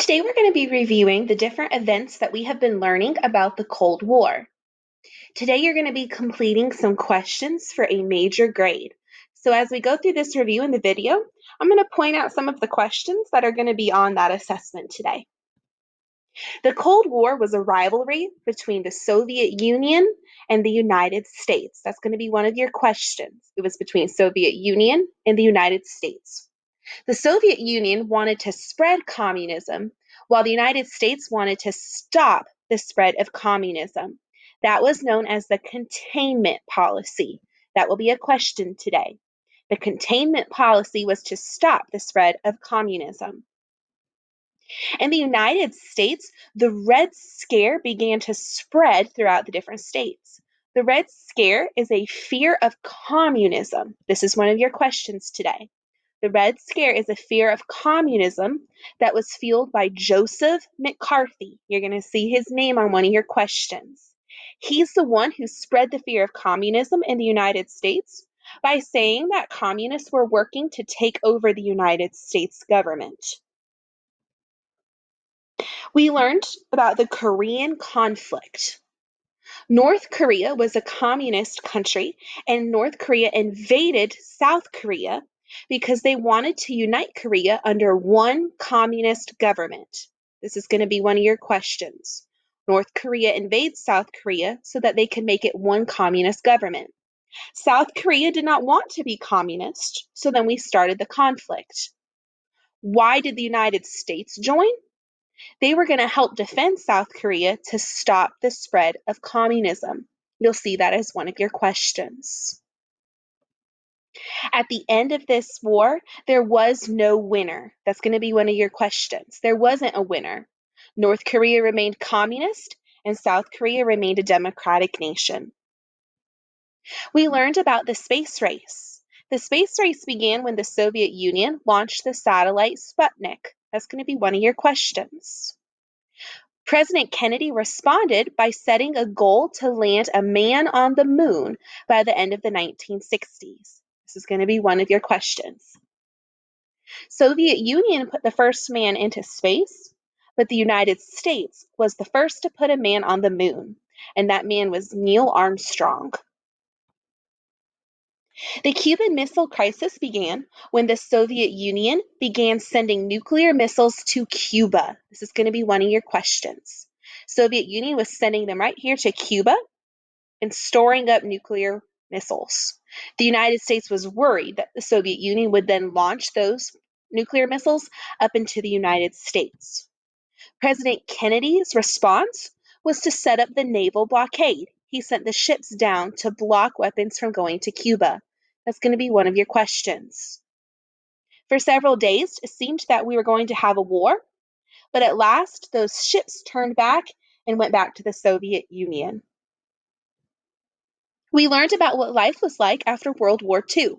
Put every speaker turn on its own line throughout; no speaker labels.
Today we're going to be reviewing the different events that we have been learning about the Cold War. Today you're going to be completing some questions for a major grade. So as we go through this review in the video, I'm going to point out some of the questions that are going to be on that assessment today. The Cold War was a rivalry between the Soviet Union and the United States. That's going to be one of your questions. It was between Soviet Union and the United States. The Soviet Union wanted to spread communism, while the United States wanted to stop the spread of communism. That was known as the containment policy. That will be a question today. The containment policy was to stop the spread of communism. In the United States, the Red Scare began to spread throughout the different states. The Red Scare is a fear of communism. This is one of your questions today. The Red Scare is a fear of communism that was fueled by Joseph McCarthy. You're going to see his name on one of your questions. He's the one who spread the fear of communism in the United States by saying that communists were working to take over the United States government. We learned about the Korean conflict. North Korea was a communist country, and North Korea invaded South Korea because they wanted to unite Korea under one communist government. This is going to be one of your questions. North Korea invades South Korea so that they can make it one communist government. South Korea did not want to be communist, so then we started the conflict. Why did the United States join? They were going to help defend South Korea to stop the spread of communism. You'll see that as one of your questions. At the end of this war, there was no winner. That's going to be one of your questions. There wasn't a winner. North Korea remained communist, and South Korea remained a democratic nation. We learned about the space race. The space race began when the Soviet Union launched the satellite Sputnik. That's going to be one of your questions. President Kennedy responded by setting a goal to land a man on the moon by the end of the 1960s. This is going to be one of your questions. Soviet Union put the first man into space, but the United States was the first to put a man on the moon, and that man was Neil Armstrong. The Cuban Missile Crisis began when the Soviet Union began sending nuclear missiles to Cuba. This is going to be one of your questions. Soviet Union was sending them right here to Cuba and storing up nuclear missiles. The United States was worried that the Soviet Union would then launch those nuclear missiles up into the United States. President Kennedy's response was to set up the naval blockade. He sent the ships down to block weapons from going to Cuba. That's going to be one of your questions. For several days, it seemed that we were going to have a war, but at last those ships turned back and went back to the Soviet Union. We learned about what life was like after World War II.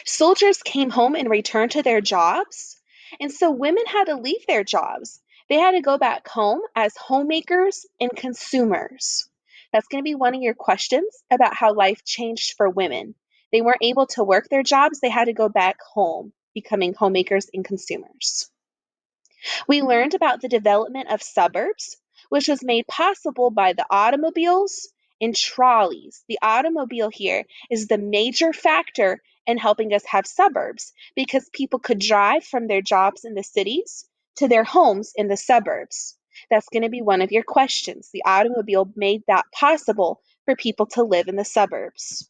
Soldiers came home and returned to their jobs, and so women had to leave their jobs. They had to go back home as homemakers and consumers. That's going to be one of your questions about how life changed for women. They weren't able to work their jobs, they had to go back home, becoming homemakers and consumers. We learned about the development of suburbs, which was made possible by the automobiles and trolleys. The automobile here is the major factor in helping us have suburbs because people could drive from their jobs in the cities to their homes in the suburbs. That's going to be one of your questions. The automobile made that possible for people to live in the suburbs.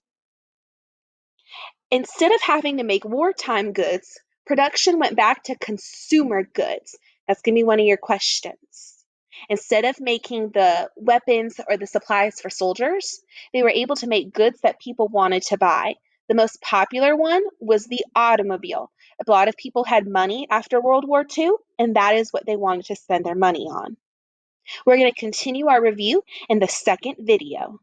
Instead of having to make wartime goods, production went back to consumer goods. That's going to be one of your questions. Instead of making the weapons or the supplies for soldiers, they were able to make goods that people wanted to buy. The most popular one was the automobile. A lot of people had money after World War II, and that is what they wanted to spend their money on. We're going to continue our review in the second video.